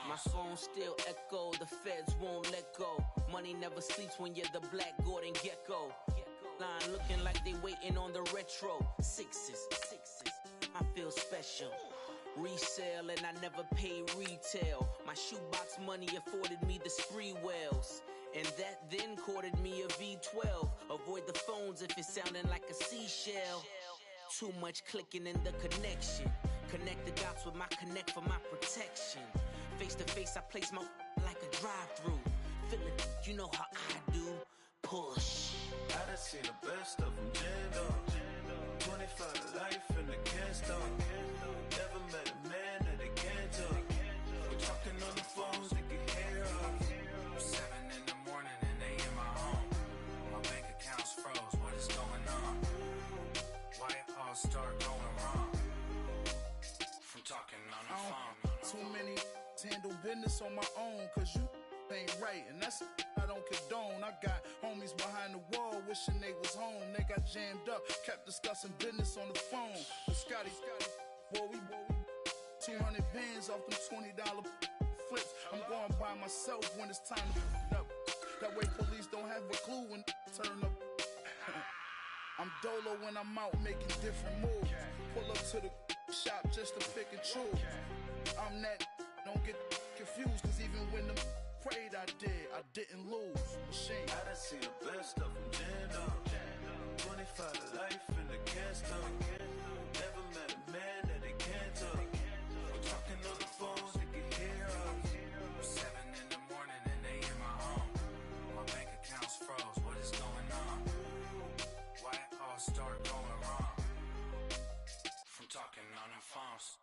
My phone still echo, the feds won't let go. Money never sleeps when you're the Black Gordon Gecko. Line looking like they waiting on the retro. Sixes, I feel special. Resale and I never pay retail. My shoebox money afforded me the spree wells. And that then courted me a V12. Avoid the phones if it's sounding like a seashell. Too much clicking in the connection. Connect the dots with my connect for my protection. Face to face, I place my like a drive-through. Feeling, you know how I do. Push. I done seen the best of them jammed up. 25 to life and they can't stop. Never met a man that they can't talk. We're talking on the phones, they can hear us. 7 in the morning and they in my home. My bank account's froze, what is going on? Why it all start going wrong? From talking on the phone. Too many handle business on my own, cause you ain't right, and that's I don't condone. I got homies behind the wall wishing they was home. They got jammed up, kept discussing business on the phone. But Scotty, boy, we 200 bands off them $20 flips. I'm going by myself when it's time to f*** up. That way police don't have a clue when turn up. I'm dolo when I'm out making different moves. Pull up to the shop just to pick and choose. I'm that, don't get confused, cause even when the prayed I didn't lose. Machine. I done seen the best of them jammed up. 25 to life and they can't stop. Never met a man that they can't talk. We're talking on the phones, they can hear us. 7 in the morning and they in my home. My bank account's froze, what is going on? Why it all start going wrong? From talking on the phones.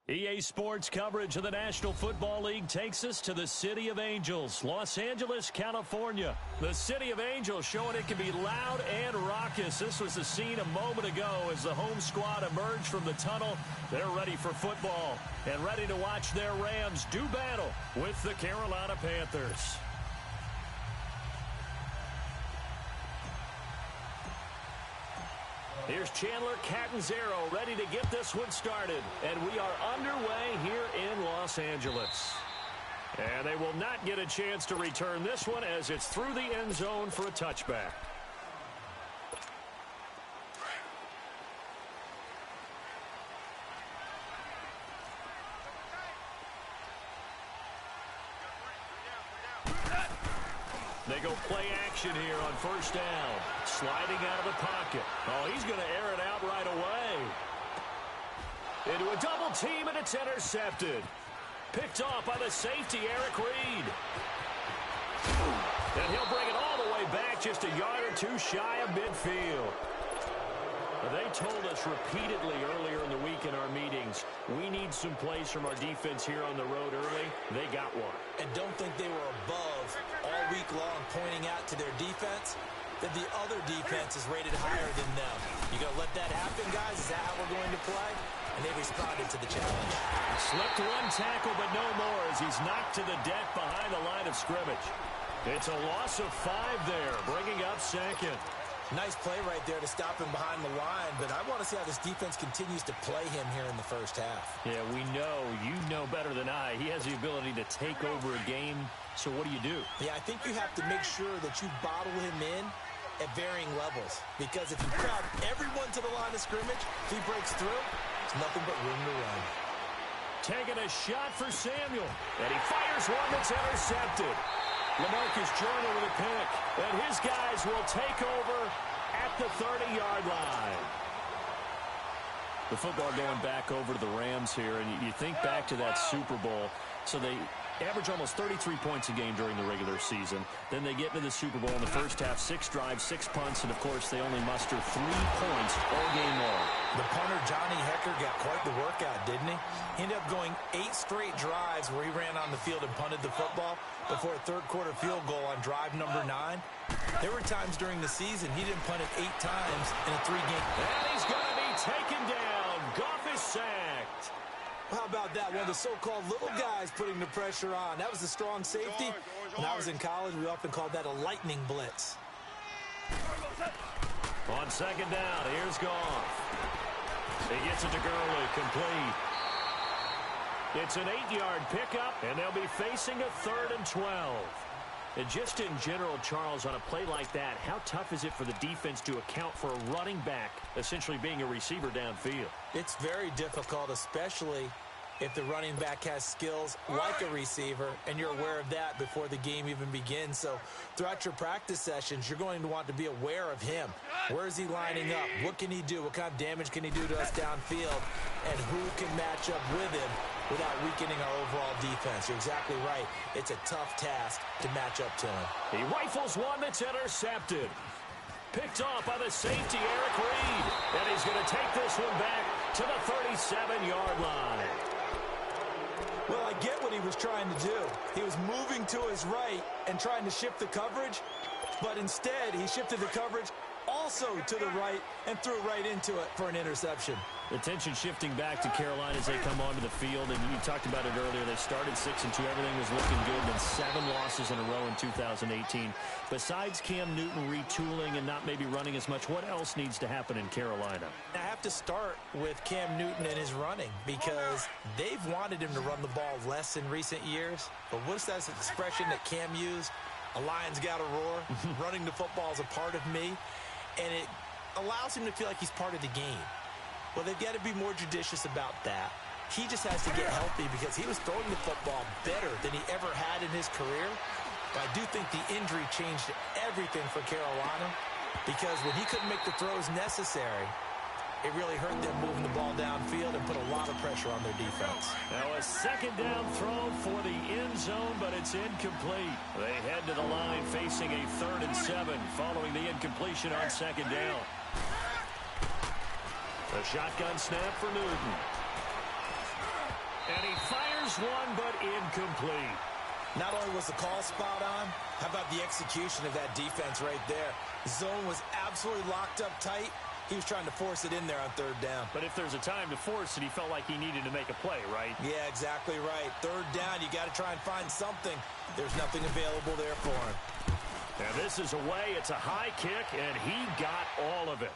EA Sports coverage of the National Football League takes us to the City of Angels, Los Angeles, California. The City of Angels showing it can be loud and raucous. This was the scene a moment ago as the home squad emerged from the tunnel. They're ready for football and ready to watch their Rams do battle with the Carolina Panthers. Here's Chandler Catanzaro ready to get this one started. And we are underway here in Los Angeles. And they will not get a chance to return this one as it's through the end zone for a touchback. They go play action here on first down. Sliding out of the pocket. Oh, he's going to air it out right away. Into a double team, and it's intercepted. Picked off by the safety, Eric Reed. And he'll bring it all the way back just a yard or two shy of midfield. They told us repeatedly earlier in the week in our meetings, we need some plays from our defense here on the road early. They got one. And don't think they were above all week long pointing out to their defense that the other defense is rated higher than them. You going to let that happen, guys? Is that how we're going to play? And they responded to the challenge. Slipped one tackle, but no more as he's knocked to the deck behind the line of scrimmage. It's a loss of 5 there, bringing up second. Nice play right there to stop him behind the line, but I want to see how this defense continues to play him here in the first half. Yeah, we know. You know better than I. He has the ability to take over a game, so what do? Yeah, I think you have to make sure that you bottle him in at varying levels, because if you crowd everyone to the line of scrimmage, if he breaks through, there's nothing but room to run. Taking a shot for Samuel, and he fires one that's intercepted. LaMarcus Joyner with a pick, and his guys will take over at the 30-yard line. The football going back over to the Rams here, and you think back to that Super Bowl. So they average almost 33 points a game during the regular season. Then they get into the Super Bowl in the first half, 6 drives, 6 punts, and, of course, they only muster 3 points all game long. The punter, Johnny Hecker, got quite the workout, didn't he? He ended up going 8 straight drives where he ran on the field and punted the football before a third-quarter field goal on drive number 9. There were times during the season he didn't punt it 8 times in a 3-game. And he's going to be taken down. Goff is sacked. How about that? One of the so-called little guys putting the pressure on. That was a strong safety. When I was in college, we often called that a lightning blitz. On second down, here's Goff. He gets it to Gurley, complete. It's an 8-yard pickup, and they'll be facing a 3rd and 12. And just in general, Charles, on a play like that, how tough is it for the defense to account for a running back essentially being a receiver downfield? It's very difficult, especially if the running back has skills like a receiver, and you're aware of that before the game even begins. So throughout your practice sessions, you're going to want to be aware of him. Where is he lining up? What can he do? What kind of damage can he do to us downfield? And who can match up with him without weakening our overall defense? You're exactly right. It's a tough task to match up to him. He rifles one that's intercepted. Picked off by the safety, Eric Reed. And he's going to take this one back to the 37-yard line. Well, I get what he was trying to do. He was moving to his right and trying to shift the coverage, but instead he shifted the coverage also to the right and threw right into it for an interception. Attention shifting back to Carolina as they come onto the field, and you talked about it earlier. They started 6-2. Everything was looking good, then 7 losses in a row in 2018. Besides Cam Newton retooling and not maybe running as much, what else needs to happen in Carolina? I have to start with Cam Newton and his running, because they've wanted him to run the ball less in recent years. But what's that expression that Cam used? A lion's got to roar. Running the football is a part of me, and it allows him to feel like he's part of the game. Well, they've got to be more judicious about that. He just has to get healthy, because he was throwing the football better than he ever had in his career. But I do think the injury changed everything for Carolina, because when he couldn't make the throws necessary, it really hurt them moving the ball downfield and put a lot of pressure on their defense. Now a 2nd down throw for the end zone, but it's incomplete. They head to the line facing a 3rd and 7 following the incompletion on 2nd down. A shotgun snap for Newton. And he fires one, but incomplete. Not only was the call spot on, how about the execution of that defense right there? The zone was absolutely locked up tight. He was trying to force it in there on 3rd down. But if there's a time to force it, he felt like he needed to make a play, right? Yeah, exactly right. 3rd down, you got to try and find something. There's nothing available there for him. And this is away. It's a high kick, and he got all of it.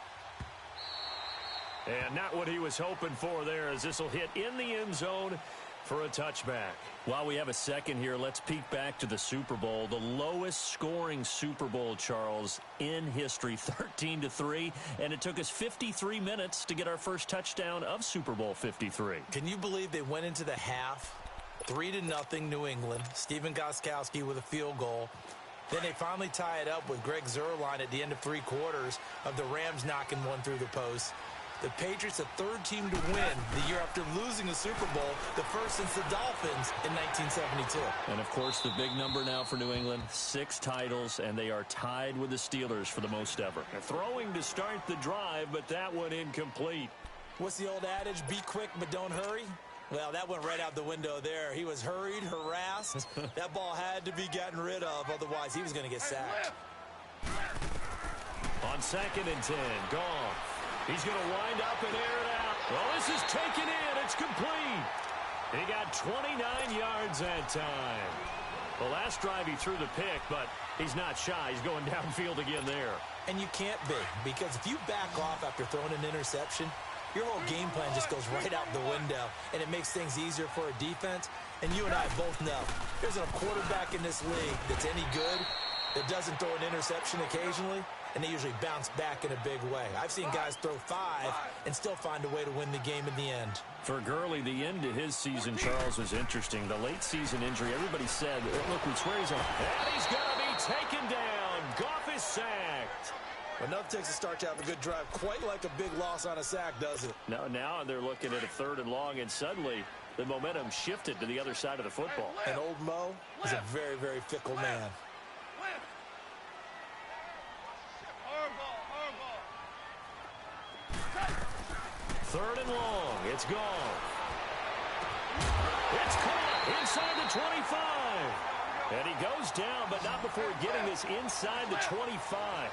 And not what he was hoping for there, as this will hit in the end zone for a touchback. While we have a second here, let's peek back to the Super Bowl. The lowest scoring Super Bowl, Charles, in history, 13-3. And it took us 53 minutes to get our first touchdown of Super Bowl 53. Can you believe they went into the half, 3-0 New England, Stephen Gostkowski with a field goal. Then they finally tie it up with Greg Zuerlein at the end of 3 quarters of the Rams knocking one through the post. The Patriots, the 3rd team to win the year after losing the Super Bowl, the first since the Dolphins in 1972. And, of course, the big number now for New England, 6 titles, and they are tied with the Steelers for the most ever. They're throwing to start the drive, but that one incomplete. What's the old adage? Be quick, but don't hurry. Well, that went right out the window there. He was hurried, harassed. That ball had to be gotten rid of, otherwise he was going to get sacked. On 2nd and 10, Goff. He's going to wind up and air it out. Well, this is taken in. It's complete. He got 29 yards that time. The last drive he threw the pick, but he's not shy. He's going downfield again there. And you can't be, because if you back off after throwing an interception, your whole game plan just goes right out the window, and it makes things easier for a defense. And you and I both know there's a quarterback in this league that's any good that doesn't throw an interception occasionally, and they usually bounce back in a big way. I've seen guys throw 5 and still find a way to win the game in the end. For Gurley, the end of his season, Charles, was interesting. The late season injury, everybody said, look, we swear he's on. And he's going to be taken down. Goff is sacked. Enough takes a start to have a good drive. Quite like a big loss on a sack, does it? Now they're looking at a 3rd and long, and suddenly the momentum shifted to the other side of the football. And old Mo is a very, very fickle man. 3rd and long. It's gone. It's caught inside the 25. And he goes down, but not before getting this inside the 25.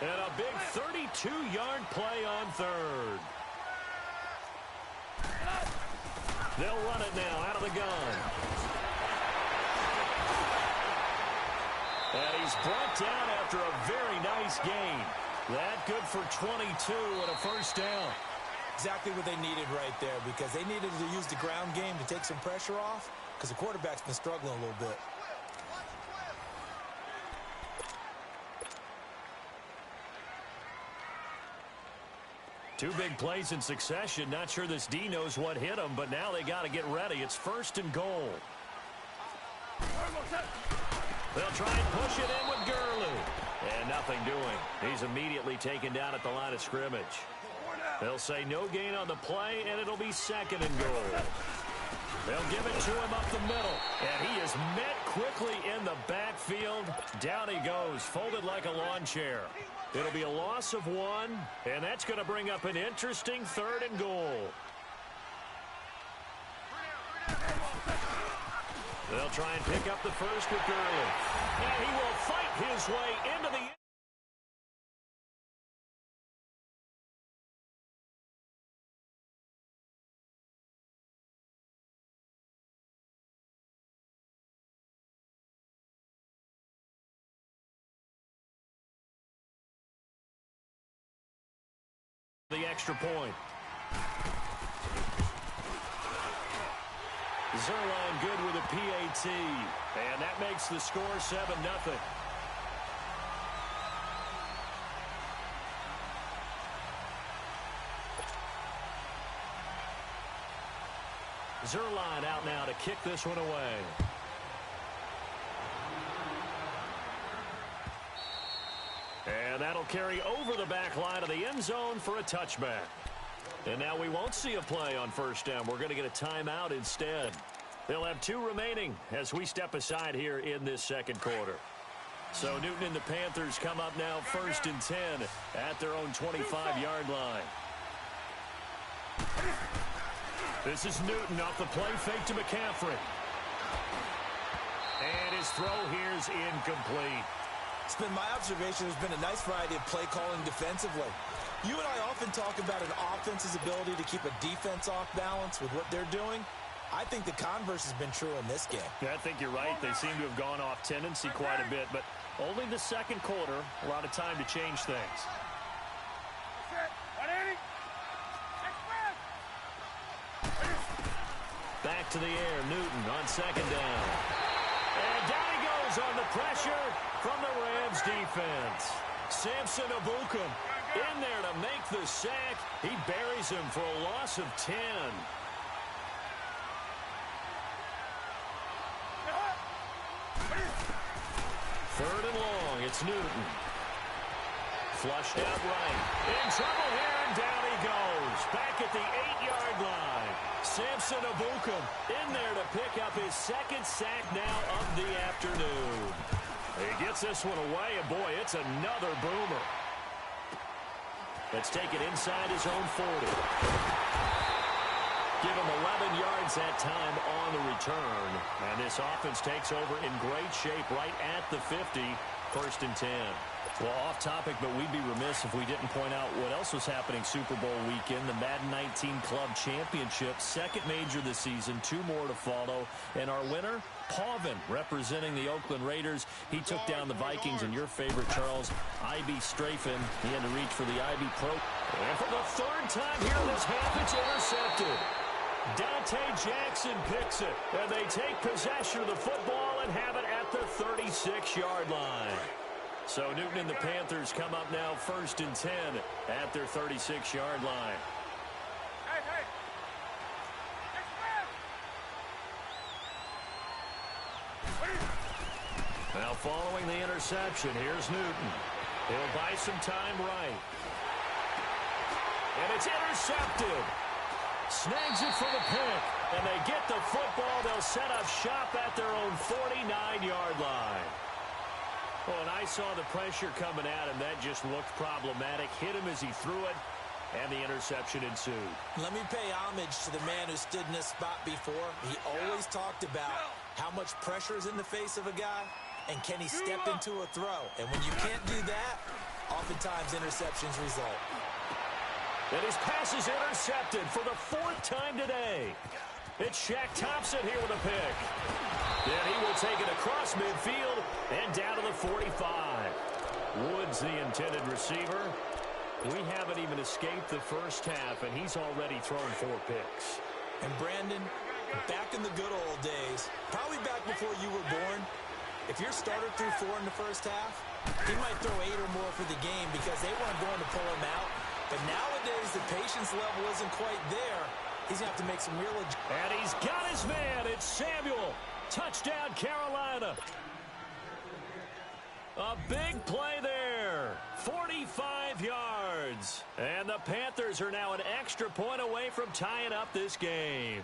And a big 32-yard play on 3rd. They'll run it now out of the gun. And he's brought down after a very nice gain. That good for 22 and a 1st down. Exactly what they needed right there, because they needed to use the ground game to take some pressure off, because the quarterback's been struggling a little bit. Two big plays in succession. Not sure this D knows what hit him, but now they got to get ready. It's 1st and goal. They'll try and push it in with Gurley. And nothing doing. He's immediately taken down at the line of scrimmage. They'll say no gain on the play, and it'll be 2nd and goal. They'll give it to him up the middle. And he is met quickly in the backfield. Down he goes, folded like a lawn chair. It'll be a loss of 1, and that's going to bring up an interesting 3rd and goal. They'll try and pick up the first with Gurley. And he will fight his way into the... the extra point. Zerline good with a PAT. And that makes the score 7-0. Zerline out now to kick this one away. And that'll carry over the back line of the end zone for a touchback. And now we won't see a play on 1st down. We're going to get a timeout instead. They'll have 2 remaining as we step aside here in this 2nd quarter. So Newton and the Panthers come up now 1st and 10 at their own 25-yard line. This is Newton off the play fake to McCaffrey. And his throw here is incomplete. It's been my observation there's been a nice variety of play calling defensively. You and I often talk about an offense's ability to keep a defense off balance with what they're doing. I think the converse has been true in this game. Yeah, I think you're right. They seem to have gone off tendency quite a bit, but only the 2nd quarter, a lot of time to change things. Back to the air, Newton on 2nd down. And down he goes on the pressure from the Rams defense. Samson Ebukam in there to make the sack. He buries him for a loss of 10. Third and long, it's Newton. Flushed out right. In trouble here, and down he goes. Back at the 8-yard line. Samson Ebukam in there to pick up his 2nd sack now of the afternoon. He gets this one away, and boy, it's another boomer. Let's take it inside his own 40. Give him 11 yards that time on the return. And this offense takes over in great shape right at the 50, 1st and 10. Well, off topic, but we'd be remiss if we didn't point out what else was happening Super Bowl weekend. The Madden 19 Club Championship, 2nd major this season, 2 more to follow. And our winner, Pauvin, representing the Oakland Raiders. He took down the Vikings, and your favorite, Charles, Ivy Strafen. He had to reach for the Ivy Pro. And for the 3rd time here in this half, it's intercepted. Dante Jackson picks it, and they take possession of the football and have it at the 36-yard line. So Newton and the Panthers come up now 1st and 10 at their 36-yard line. Now following the interception, here's Newton. He'll buy some time right. And it's intercepted. Snags it for the pick. And they get the football. They'll set up shop at their own 49-yard line. Well, and I saw the pressure coming at him. That just looked problematic. Hit him as he threw it, and the interception ensued. Let me pay homage to the man who stood in this spot before. He always talked about how much pressure is in the face of a guy, and can he step into a throw. And when you can't do that, oftentimes interceptions result. And his pass is intercepted for the 4th time today. It's Shaq Thompson here with a pick. Then he will take it across midfield and down to the 45. Woods, the intended receiver. We haven't even escaped the first half, and he's already thrown 4 picks. And Brandon, back in the good old days, probably back before you were born, if your starter threw 4 in the first half, he might throw 8 or more for the game because they weren't going to pull him out. But nowadays, the patience level isn't quite there. He's going to have to make some real adjustments. And he's got his man. It's Samuel. Touchdown, Carolina. A big play there. 45 yards. And the Panthers are now an extra point away from tying up this game.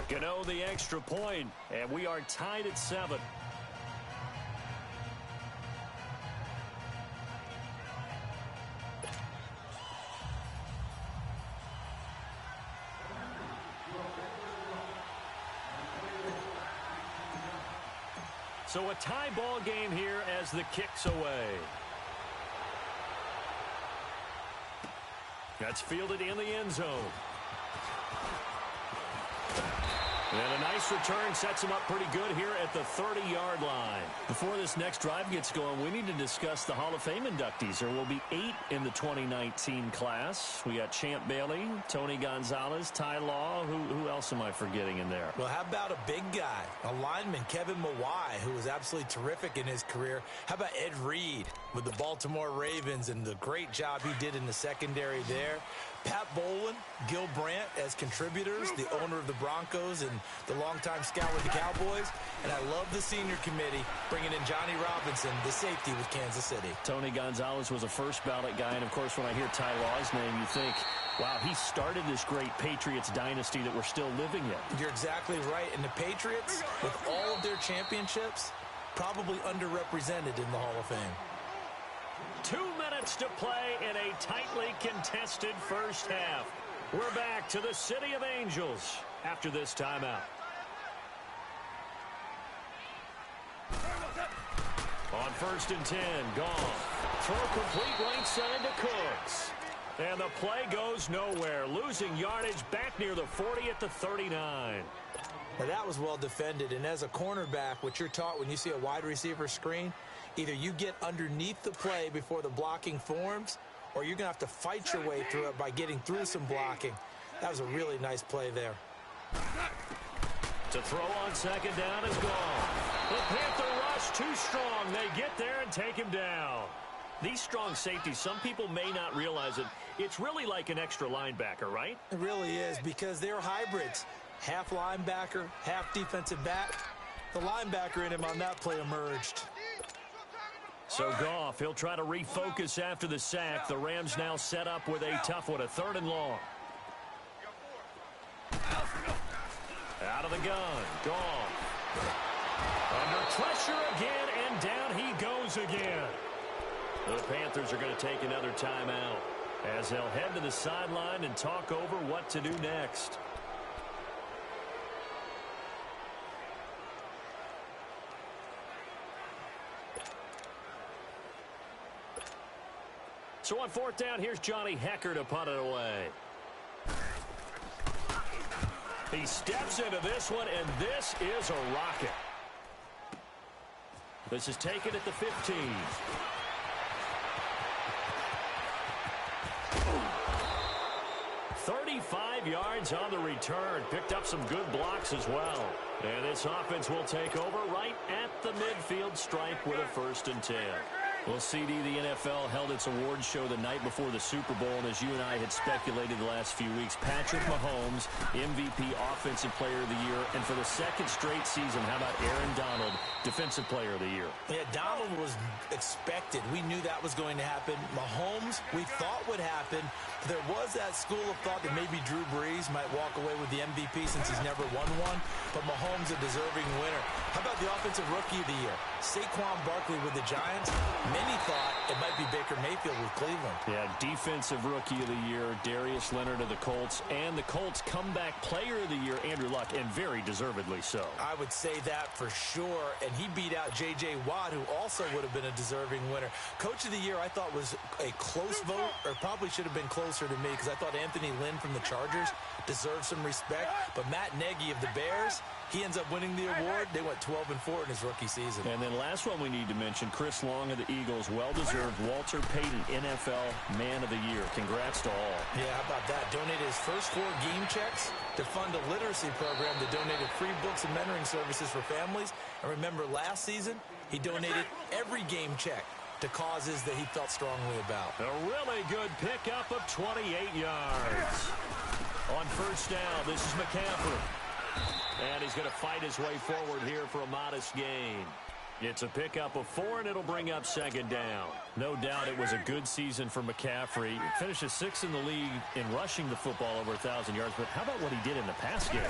Gano the extra point, and we are tied at 7. So a tie ball game here as the kick's away. That's fielded in the end zone. And a nice return sets him up pretty good here at the 30-yard line. Before this next drive gets going, we need to discuss the Hall of Fame inductees. There will be 8 in the 2019 class. We got Champ Bailey, Tony Gonzalez, Ty Law. Who else am I forgetting in there? Well, how about a big guy, a lineman, Kevin Mawai, who was absolutely terrific in his career. How about Ed Reed with the Baltimore Ravens and the great job he did in the secondary there. Pat Bowlen, Gil Brandt as contributors, the owner of the Broncos and the longtime scout with the Cowboys. And I love the senior committee bringing in Johnny Robinson, the safety with Kansas City. Tony Gonzalez was a first ballot guy. And, of course, when I hear Ty Law's name, you think, wow, he started this great Patriots dynasty that we're still living in. You're exactly right. And the Patriots, with all of their championships, probably underrepresented in the Hall of Fame. 2 minutes to play in a tightly contested first half. We're back to the City of Angels after this timeout. On 1st and 10, Goff. Throw complete right side to Cooks. And the play goes nowhere. Losing yardage back near the 40 at the 39. Now that was well defended. And as a cornerback, what you're taught when you see a wide receiver screen, either you get underneath the play before the blocking forms, or you're going to have to fight your way through it by getting through some blocking. That was a really nice play there. To throw on 2nd down is gone. The Panther rush too strong. They get there and take him down. These strong safeties, some people may not realize it. It's really like an extra linebacker, right? It really is, because they're hybrids. Half linebacker, half defensive back. The linebacker in him on that play emerged. So Goff, he'll try to refocus after the sack. The Rams now set up with a tough one, a 3rd and long. Out of the gun, Goff. Under pressure again, and down he goes again. The Panthers are going to take another timeout as they'll head to the sideline and talk over what to do next. So on 4th down, here's Johnny Hekker to punt it away. He steps into this one, and this is a rocket. This is taken at the 15. "35 yards on the return. Picked up some good blocks as well. And this offense will take over right at the midfield stripe with a 1st and 10. Well, CD, the NFL held its awards show the night before the Super Bowl, and as you and I had speculated the last few weeks, Patrick Mahomes, MVP, Offensive Player of the Year, and for the 2nd straight season, how about Aaron Donald, Defensive Player of the Year? Yeah, Donald was expected. We knew that was going to happen. Mahomes, we thought would happen. There was that school of thought that maybe Drew Brees might walk away with the MVP since he's never won one, but Mahomes a deserving winner. How about the Offensive Rookie of the Year? Saquon Barkley with the Giants. Many thought it might be Baker Mayfield with Cleveland. Yeah, Defensive Rookie of the Year, Darius Leonard of the Colts, and the Colts Comeback Player of the Year, Andrew Luck, and very deservedly so. I would say that for sure, and he beat out J.J. Watt, who also would have been a deserving winner. Coach of the Year, I thought was a close vote, or probably should have been closer to me, because I thought Anthony Lynn from the Chargers deserved some respect, but Matt Nagy of the Bears, He ends up winning the award. They went 12-4 in his rookie season. And then last one we need to mention, Chris Long of the Eagles, well-deserved Walter Payton NFL Man of the Year. Congrats to all. Yeah, how about that? Donated his first 4 game checks to fund a literacy program that donated free books and mentoring services for families. And remember, last season, he donated every game check to causes that he felt strongly about. A really good pickup of 28 yards. On first down, this is McCaffrey. And he's going to fight his way forward here for a modest gain. It's a pickup of 4, and it'll bring up second down. No doubt it was a good season for McCaffrey. He finishes 6th in the league in rushing the football over 1,000 yards. But how about what he did in the pass game?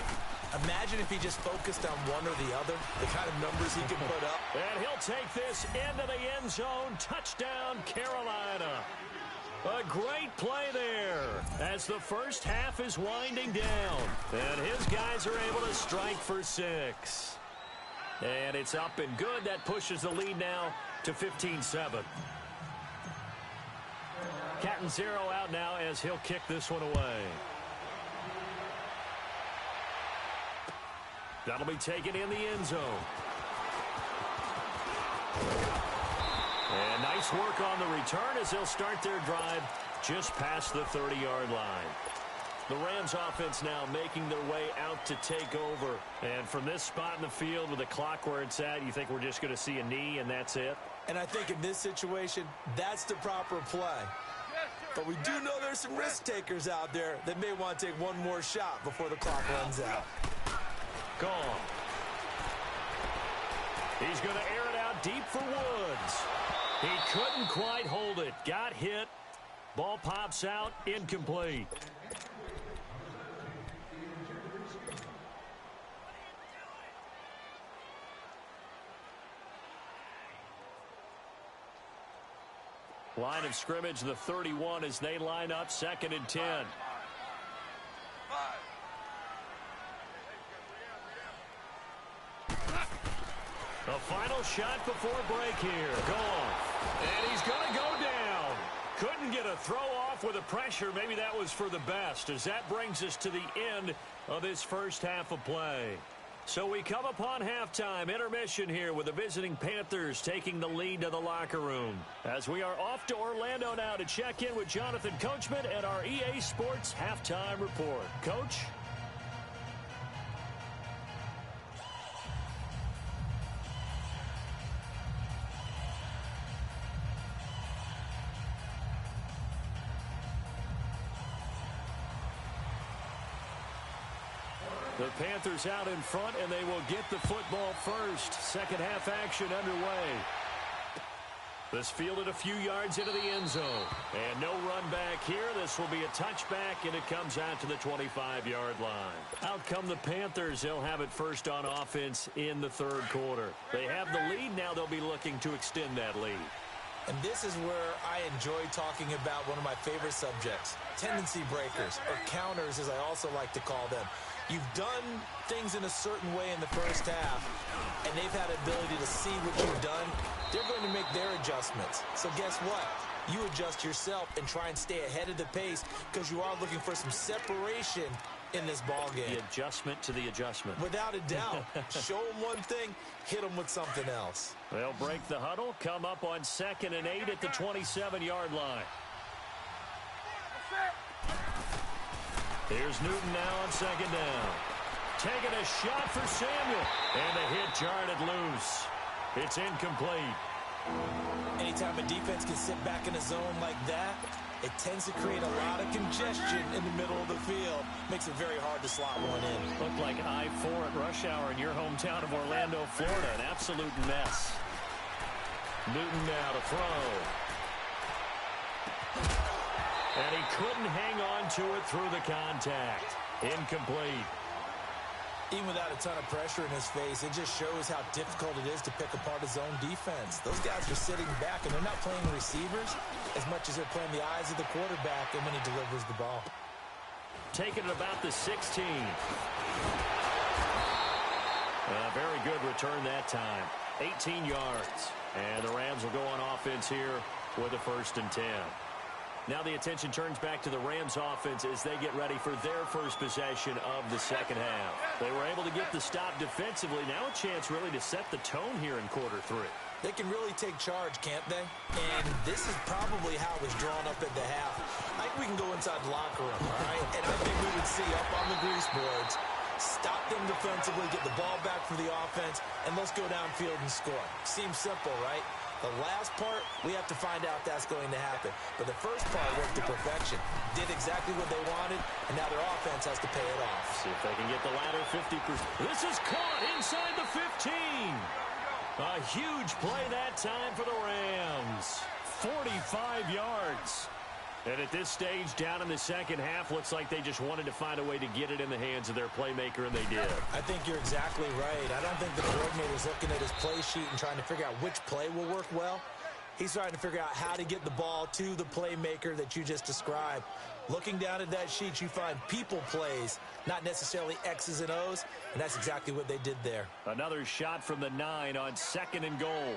Imagine if he just focused on one or the other, the kind of numbers he can put up. And he'll take this into the end zone. Touchdown, Carolina. A great play there as the first half is winding down. And his guys are able to strike for 6. And it's up and good. That pushes the lead now to 15-7. Catanzaro out now as he'll kick this one away. That'll be taken in the end zone. And nice work on the return as they'll start their drive just past the 30-yard line. The Rams offense now making their way out to take over. And from this spot in the field with the clock where it's at, you think we're just going to see a knee and that's it? And I think in this situation, that's the proper play. But we do know there's some risk takers out there that may want to take one more shot before the clock runs out. Gone. He's going to air it out deep for Woods. He couldn't quite hold it. Got hit. Ball pops out. Incomplete. Line of scrimmage, the 31 as they line up 2nd and 10. The final shot before break here. Gone. And he's going to go down. Couldn't get a throw off with the pressure. Maybe that was for the best, as that brings us to the end of this first half of play. So we come upon halftime, intermission here with the visiting Panthers taking the lead to the locker room. As we are off to Orlando now to check in with Jonathan Coachman and our EA Sports Halftime Report. Coach? The Panthers out in front, and they will get the football first. Second half action underway. This fielded a few yards into the end zone. And no run back here. This will be a touchback, and it comes out to the 25-yard line. Out come the Panthers. They'll have it first on offense in the third quarter. They have the lead. Now they'll be looking to extend that lead. And this is where I enjoy talking about one of my favorite subjects, tendency breakers, or counters as I also like to call them. You've done things in a certain way in the first half, and they've had the ability to see what you've done. They're going to make their adjustments. So guess what? You adjust yourself and try and stay ahead of the pace because you are looking for some separation in this ball game. The adjustment to the adjustment. Without a doubt. Show them one thing, hit them with something else. They'll break the huddle, come up on 2nd and 8 at the 27-yard line. Here's Newton now on 2nd down. Taking a shot for Samuel. And the hit jarred it loose. It's incomplete. Anytime a defense can sit back in a zone like that, it tends to create a lot of congestion in the middle of the field. Makes it very hard to slot one in. Looked like I-4 at rush hour in your hometown of Orlando, Florida. An absolute mess. Newton now to throw. And he couldn't hang on to it through the contact. Incomplete. Even without a ton of pressure in his face, it just shows how difficult it is to pick apart his own defense. Those guys are sitting back, and they're not playing receivers as much as they're playing the eyes of the quarterback and when he delivers the ball. Taking it about the 16. Very good return that time. 18 yards. And the Rams will go on offense here with a 1st and 10. Now the attention turns back to the Rams offense as they get ready for their first possession of the second half. They were able to get the stop defensively. Now a chance really to set the tone here in quarter 3. They can really take charge, can't they? And this is probably how it was drawn up at the half. I think we can go inside the locker room, all right? And I think we would see up on the grease boards, stop them defensively, get the ball back for the offense, and let's go downfield and score. Seems simple, right? The last part, we have to find out that's going to happen. But the first part worked to perfection. Did exactly what they wanted, and now their offense has to pay it off. See if they can get the latter 50%. This is caught inside the 15. A huge play that time for the Rams. 45 yards. And at this stage, down in the second half, looks like they just wanted to find a way to get it in the hands of their playmaker, and they did. I think you're exactly right. I don't think the coordinator's looking at his play sheet and trying to figure out which play will work well. He's trying to figure out how to get the ball to the playmaker that you just described. Looking down at that sheet, you find people plays, not necessarily X's and O's, and that's exactly what they did there. Another shot from the 9 on 2nd and goal.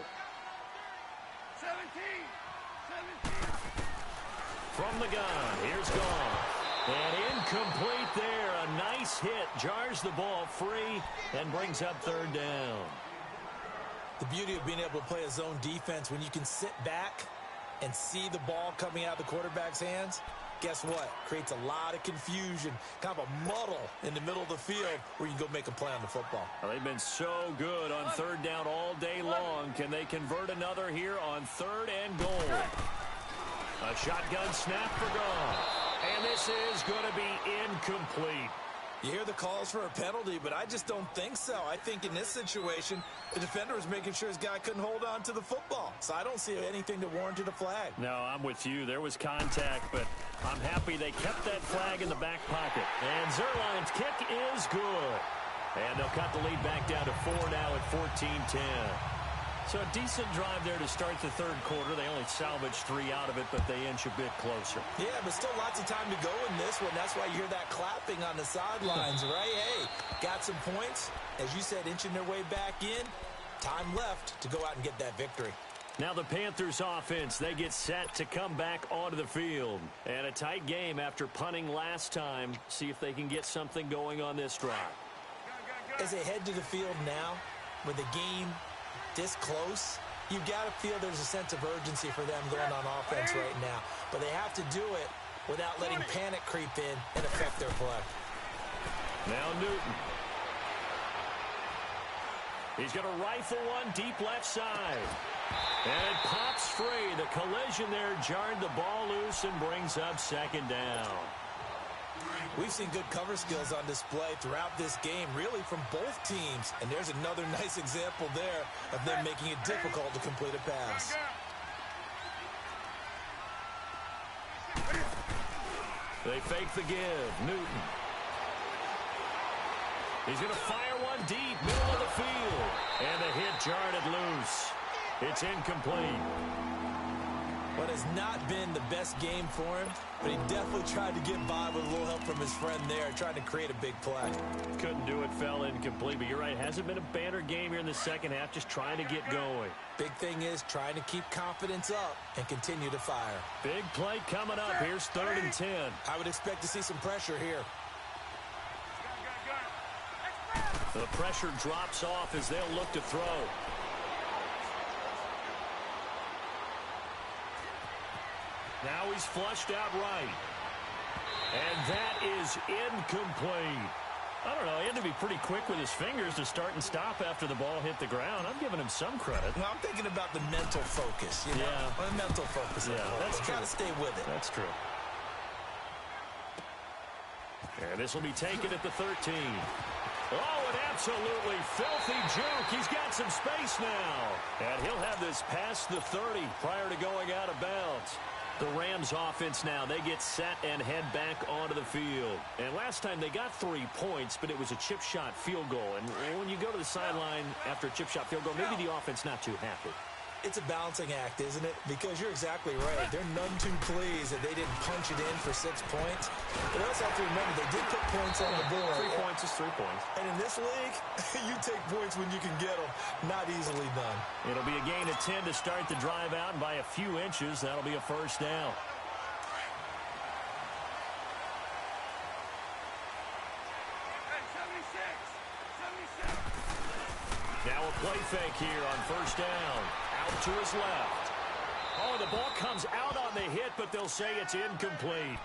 17. From the gun, here's gone. And incomplete there. A nice hit. Jars the ball free and brings up 3rd down. The beauty of being able to play a zone defense when you can sit back and see the ball coming out of the quarterback's hands, guess what? Creates a lot of confusion, kind of a muddle in the middle of the field where you can go make a play on the football. Well, they've been so good on 3rd down all day long. Can they convert another here on 3rd and goal? A shotgun snap for Goff. And this is going to be incomplete. You hear the calls for a penalty, but I just don't think so. I think in this situation, the defender was making sure his guy couldn't hold on to the football. So I don't see anything that warranted a flag. No, I'm with you. There was contact, but I'm happy they kept that flag in the back pocket. And Zerline's kick is good. And they'll cut the lead back down to 4 now at 14-10. So a decent drive there to start the 3rd quarter. They only salvaged 3 out of it, but they inch a bit closer. Yeah, but still lots of time to go in this one. That's why you hear that clapping on the sidelines, right? Hey, got some points. As you said, inching their way back in. Time left to go out and get that victory. Now the Panthers offense, they get set to come back onto the field. And a tight game after punting last time. See if they can get something going on this drive. As they head to the field now, with the game this close, you've got to feel there's a sense of urgency for them going on offense right now. But they have to do it without letting panic creep in and affect their play. Now Newton. He's going to rifle one deep left side. And it pops free. The collision there jarred the ball loose and brings up 2nd down. We've seen good cover skills on display throughout this game, really from both teams. And there's another nice example there of them making it difficult to complete a pass. They fake the give. Newton. He's going to fire one deep, middle of the field. And the hit jarred it loose. It's incomplete. What has not been the best game for him, but he definitely tried to get by with a little help from his friend there, trying to create a big play. Couldn't do it, fell incomplete, but you're right. Hasn't been a banner game here in the second half, just trying to get going. Big thing is trying to keep confidence up and continue to fire. Big play coming up. Here's 3rd and 10. I would expect to see some pressure here. The pressure drops off as they'll look to throw. Now he's flushed out right. And that is incomplete. I don't know. He had to be pretty quick with his fingers to start and stop after the ball hit the ground. I'm giving him some credit. Well, I'm thinking about the mental focus. You know? Yeah. Well, the mental focus. Yeah, that's true. Got to stay with it. That's true. And this will be taken at the 13. Oh, an absolutely filthy juke. He's got some space now. And he'll have this past the 30 prior to going out of bounds. The Rams offense now, they get set and head back onto the field. And last time they got 3 points, but it was a chip shot field goal. And when you go to the sideline after a chip shot field goal, maybe the offense not too happy. It's a balancing act, isn't it? Because you're exactly right. They're none too pleased that they didn't punch it in for 6 points. But they also have to remember they did put points on the board. 3 points is 3 points. And in this league, you take points when you can get them. Not easily done. It'll be a gain of 10 to start the drive out, and by a few inches, that'll be a 1st down. Now a play fake here on first down. Out to his left. Oh, the ball comes out on the hit, but they'll say it's incomplete.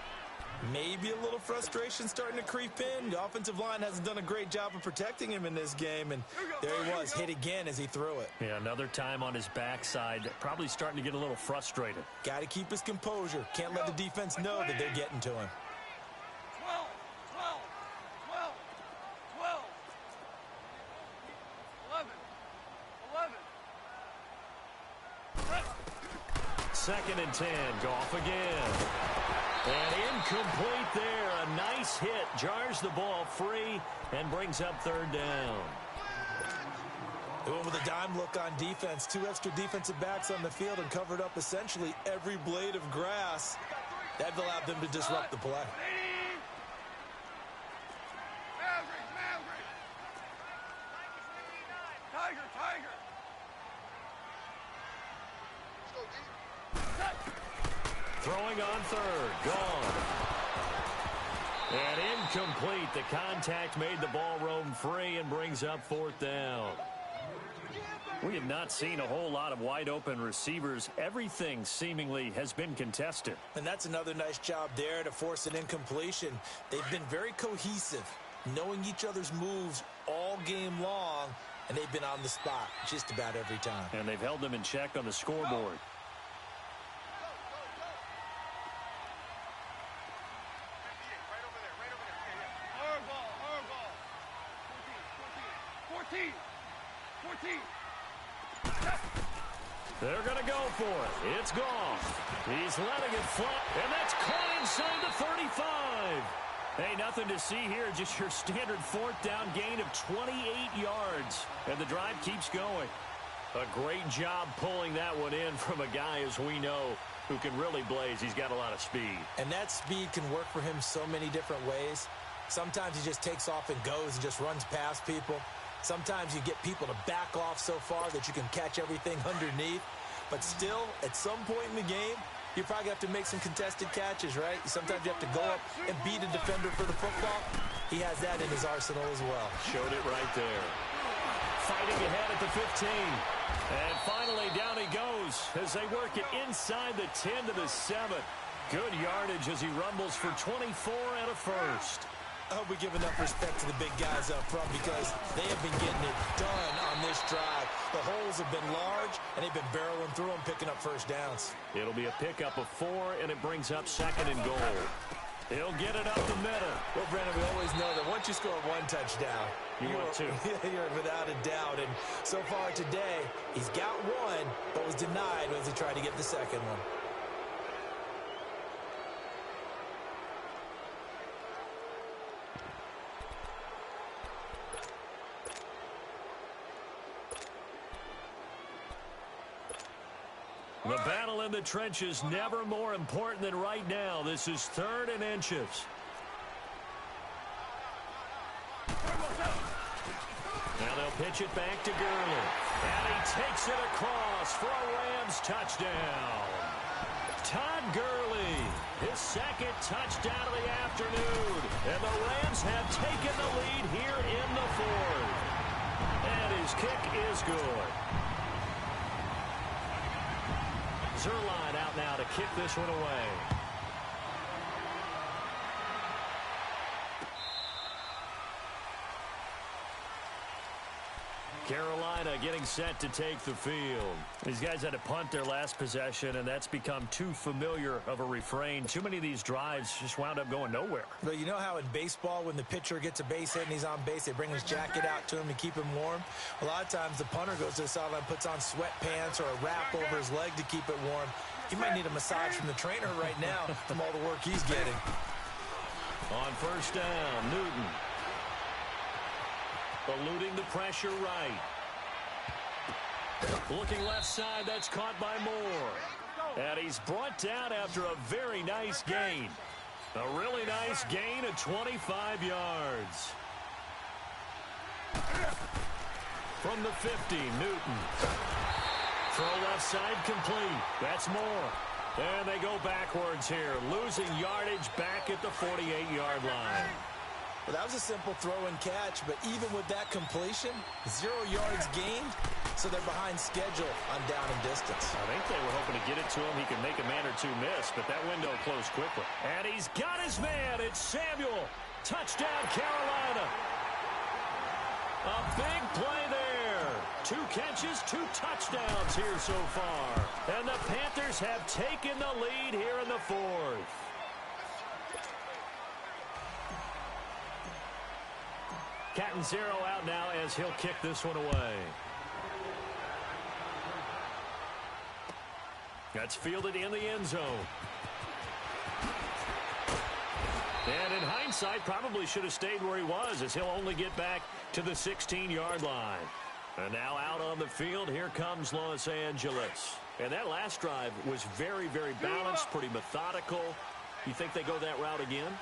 Maybe a little frustration starting to creep in. The offensive line hasn't done a great job of protecting him in this game, and there he was, hit again as he threw it. Yeah, another time on his backside, probably starting to get a little frustrated. Got to keep his composure. Can't let the defense know that they're getting to him. 12, 11, 11. Second and 10, Goff again. And incomplete there. A nice hit. Jars the ball free and brings up third down. They went with a dime look on defense. 2 extra defensive backs on the field and covered up essentially every blade of grass. That allowed them to disrupt the play. Tiger. Throwing on third. Gone. And incomplete. The contact made the ball roam free and brings up fourth down. We have not seen a whole lot of wide open receivers. Everything seemingly has been contested. And that's another nice job there to force an incompletion. They've been very cohesive, knowing each other's moves all game long, and they've been on the spot just about every time. And they've held them in check on the scoreboard. They're going to go for it. It's gone. He's letting it fly, and that's caught inside the 35. Hey, nothing to see here, just your standard fourth down gain of 28 yards. And the drive keeps going. A great job pulling that one in from a guy, as we know, who can really blaze. He's got a lot of speed. And that speed can work for him so many different ways. Sometimes he just takes off and goes and just runs past people. Sometimes you get people to back off so far that you can catch everything underneath. But still, at some point in the game, you probably have to make some contested catches, right? Sometimes you have to go up and beat a defender for the football. He has that in his arsenal as well. Showed it right there. Fighting ahead at the 15. And finally, down he goes as they work it inside the 10 to the 7. Good yardage as he rumbles for 24 and a first. I hope we give enough respect to the big guys up front because they have been getting it done on this drive. The holes have been large, and they've been barreling through them, picking up first downs. It'll be a pickup of 4, and it brings up second and goal. He'll get it up the middle. Well, Brandon, we always know that once you score one touchdown, you're without a doubt. And so far today, he's got one, but was denied as he tried to get the second one. The battle in the trenches never more important than right now. This is 3rd and inches. Now they'll pitch it back to Gurley. And he takes it across for a Rams touchdown. Todd Gurley, his second touchdown of the afternoon. And the Rams have taken the lead here in the 4th. And his kick is good. Zerline out now to kick this one away. Carolina getting set to take the field. These guys had to punt their last possession, and that's become too familiar of a refrain. Too many of these drives just wound up going nowhere. But you know how in baseball, when the pitcher gets a base hit and he's on base, they bring his jacket out to him to keep him warm? A lot of times the punter goes to the sideline, puts on sweatpants or a wrap over his leg to keep it warm. He might need a massage from the trainer right now from all the work he's getting. On first down, Newton. Eluding the pressure right. Looking left side, that's caught by Moore. And he's brought down after a very nice gain. A really nice gain of 25 yards. From the 50, Newton. Throw left side complete. That's Moore. And they go backwards here, losing yardage back at the 48-yard line. Well, that was a simple throw and catch, but even with that completion, 0 yards gained, so they're behind schedule on down and distance. I think they were hoping to get it to him. He could make a man or two miss, but that window closed quickly. And he's got his man. It's Samuel. Touchdown, Carolina. A big play there. 2 catches, 2 touchdowns here so far. And the Panthers have taken the lead here in the 4th. Catanzaro out now as he'll kick this one away. That's fielded in the end zone. And in hindsight, probably should have stayed where he was, as he'll only get back to the 16-yard line. And now out on the field, here comes Los Angeles. And that last drive was very, very balanced, pretty methodical. You think they go that route again?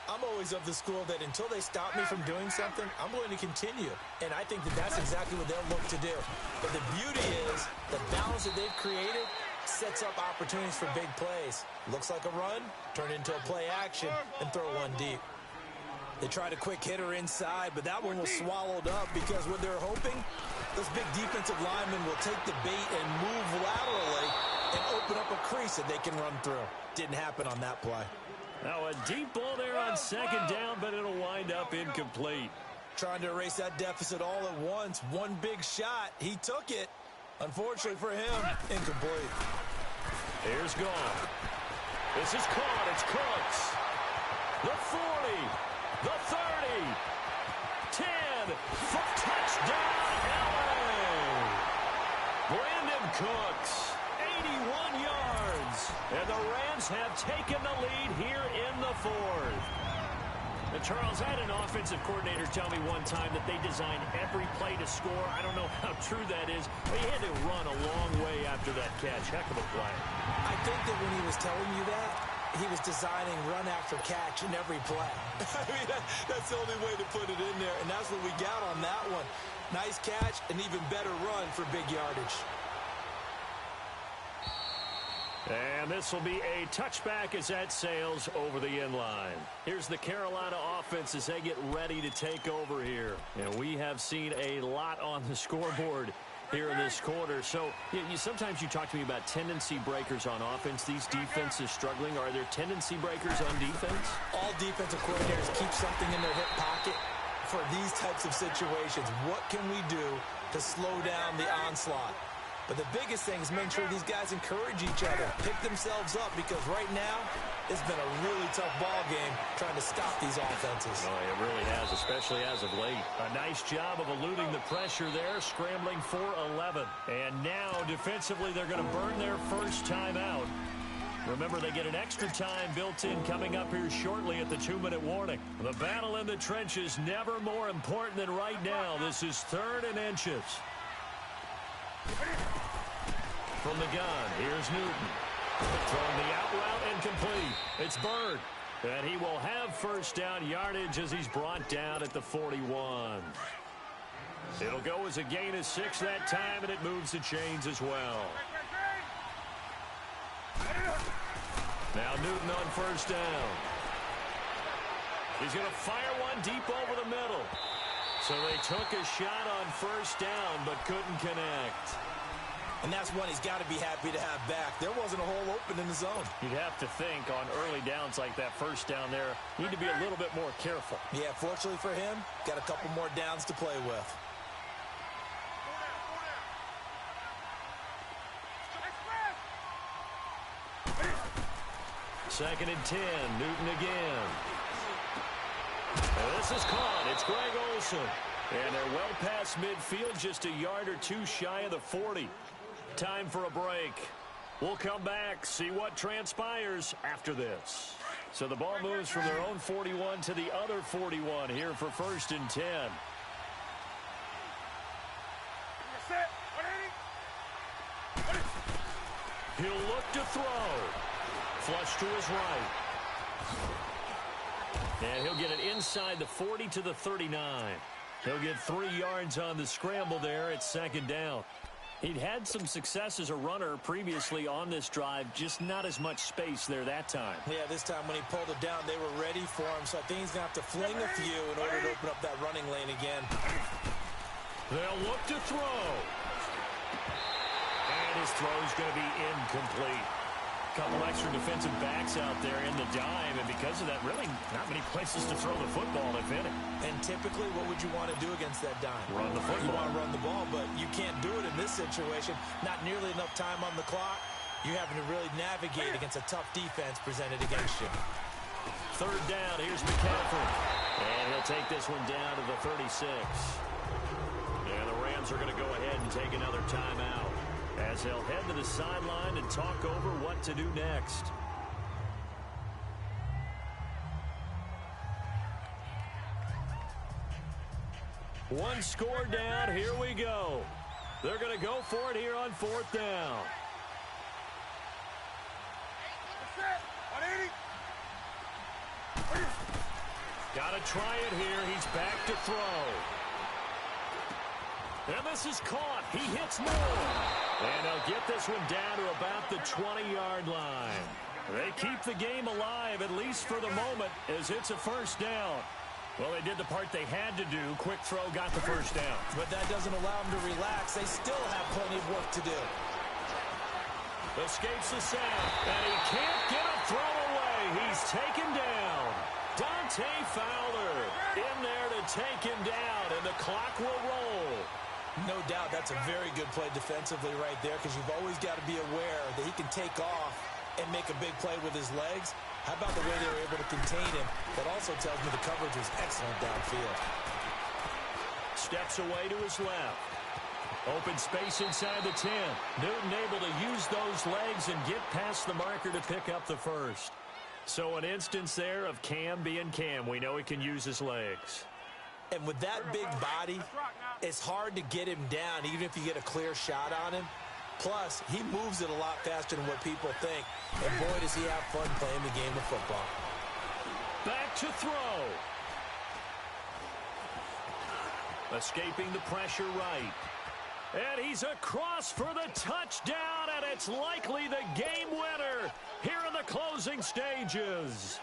I'm always of the school that until they stop me from doing something, I'm going to continue. And I think that that's exactly what they'll look to do. But the beauty is the balance that they've created sets up opportunities for big plays. Looks like a run, turn into a play action, and throw one deep. They tried a quick hitter inside, but that one was swallowed up because what they're hoping, those big defensive linemen will take the bait and move laterally and open up a crease that they can run through. Didn't happen on that play. Now a deep ball there on second down, but it'll wind up incomplete. Trying to erase that deficit all at once. One big shot. He took it. Unfortunately for him, incomplete. Here's Gone. This is caught. It's Cooks. The 40. The 30. 10. For touchdown, LA. Brandon Cooks. 81 yards. And the Rams have taken the lead here in the 4th. Now, Charles, I had an offensive coordinator tell me one time that they design every play to score. I don't know how true that is, but he had to run a long way after that catch. Heck of a play. I think that when he was telling you that, he was designing run after catch in every play. I mean, that's the only way to put it in there, and that's what we got on that one. Nice catch, an even better run for big yardage. And this will be a touchback as that sails over the end line. Here's the Carolina offense as they get ready to take over here. And we have seen a lot on the scoreboard here in this quarter. So sometimes you talk to me about tendency breakers on offense. These defenses struggling. Are there tendency breakers on defense? All defensive coordinators keep something in their hip pocket for these types of situations. What can we do to slow down the onslaught? But the biggest thing is make sure these guys encourage each other, pick themselves up, because right now it's been a really tough ball game trying to stop these offenses. Oh, it really has, especially as of late. A nice job of eluding the pressure there, scrambling for 11. And now defensively they're going to burn their first time out. Remember, they get an extra time built in coming up here shortly at the 2-minute warning. The battle in the trenches never more important than right now. This is 3rd and inches. From the gun, here's Newton. Throwing the out route and complete. It's Bird. And he will have first down yardage as he's brought down at the 41. It'll go as a gain of 6 that time, and it moves the chains as well. Now Newton on first down. He's going to fire one deep over the middle. So they took a shot on first down, but couldn't connect. And that's one he's got to be happy to have back. There wasn't a hole open in the zone. You'd have to think on early downs like that first down there, you need to be a little bit more careful. Yeah, fortunately for him, got a couple more downs to play with. Second and 10, Newton again. And this is caught. It's Greg Olsen. And they're well past midfield, just a yard or two shy of the 40. Time for a break. We'll come back, see what transpires after this. So the ball moves from their own 41 to the other 41 here for 1st and 10. He'll look to throw. Flush to his right. And he'll get it inside the 40 to the 39. He'll get 3 yards on the scramble there at 2nd down. He'd had some success as a runner previously on this drive, just not as much space there that time. Yeah, this time when he pulled it down, they were ready for him, so I think he's going to have to fling a few in order to open up that running lane again. They'll look to throw. And his throw's going to be incomplete. Couple extra defensive backs out there in the dime, and because of that, really not many places to throw the football, if any. And typically, what would you want to do against that dime? Run the football. You want to run the ball, but you can't do it in this situation. Not nearly enough time on the clock. You're having to really navigate against a tough defense presented against you. Third down, here's McCaffrey. And he'll take this one down to the 36. And the Rams are going to go ahead and take another timeout, as they'll head to the sideline and talk over what to do next. One score down, here we go. They're going to go for it here on fourth down. Got to try it here. He's back to throw. And this is caught. He hits Moore. And they'll get this one down to about the 20-yard line. They keep the game alive, at least for the moment, as it's a first down. Well, they did the part they had to do. Quick throw got the first down. But that doesn't allow them to relax. They still have plenty of work to do. Escapes the sack, and he can't get a throw away. He's taken down. Dante Fowler in there to take him down, and the clock will roll. No doubt that's a very good play defensively right there, because you've always got to be aware that he can take off and make a big play with his legs. How about the way they were able to contain him? That also tells me the coverage was excellent downfield. Steps away to his left. Open space inside the 10. Newton able to use those legs and get past the marker to pick up the first. So an instance there of Cam being Cam. We know he can use his legs. And with that big body, it's hard to get him down, even if you get a clear shot on him. Plus, he moves it a lot faster than what people think. And boy, does he have fun playing the game of football. Back to throw. Escaping the pressure right. And he's across for the touchdown, and it's likely the game winner here in the closing stages.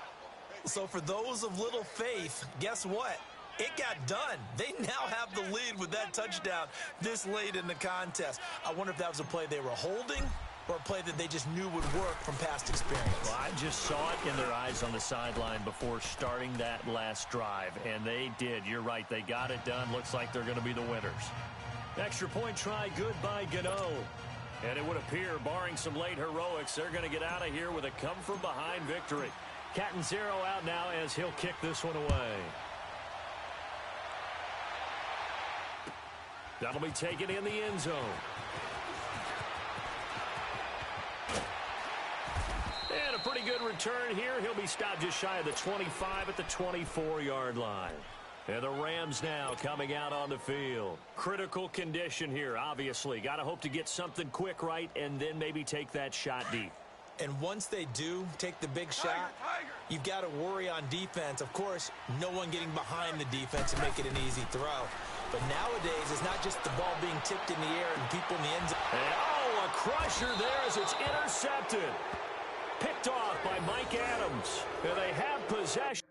So for those of little faith, guess what? It got done. They now have the lead with that touchdown this late in the contest. I wonder if that was a play they were holding or a play that they just knew would work from past experience. Well, I just saw it in their eyes on the sideline before starting that last drive, and they did. You're right. They got it done. Looks like they're going to be the winners. Extra point try good by Gano. And it would appear, barring some late heroics, they're going to get out of here with a come-from-behind victory. Catanzaro out now as he'll kick this one away. That'll be taken in the end zone. And a pretty good return here. He'll be stopped just shy of the 25 at the 24-yard line. And the Rams now coming out on the field. Critical condition here, obviously. Got to hope to get something quick right and then maybe take that shot deep. And once they do take the big shot, you've got to worry on defense. Of course, no one getting behind the defense and make it an easy throw. But nowadays, it's not just the ball being tipped in the air and people in the end zone. And oh, a crusher there as it's intercepted. Picked off by Mike Adams. And they have possession.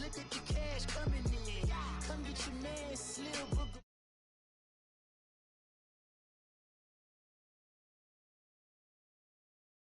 Look at the cash coming in. Come get your man, Slim.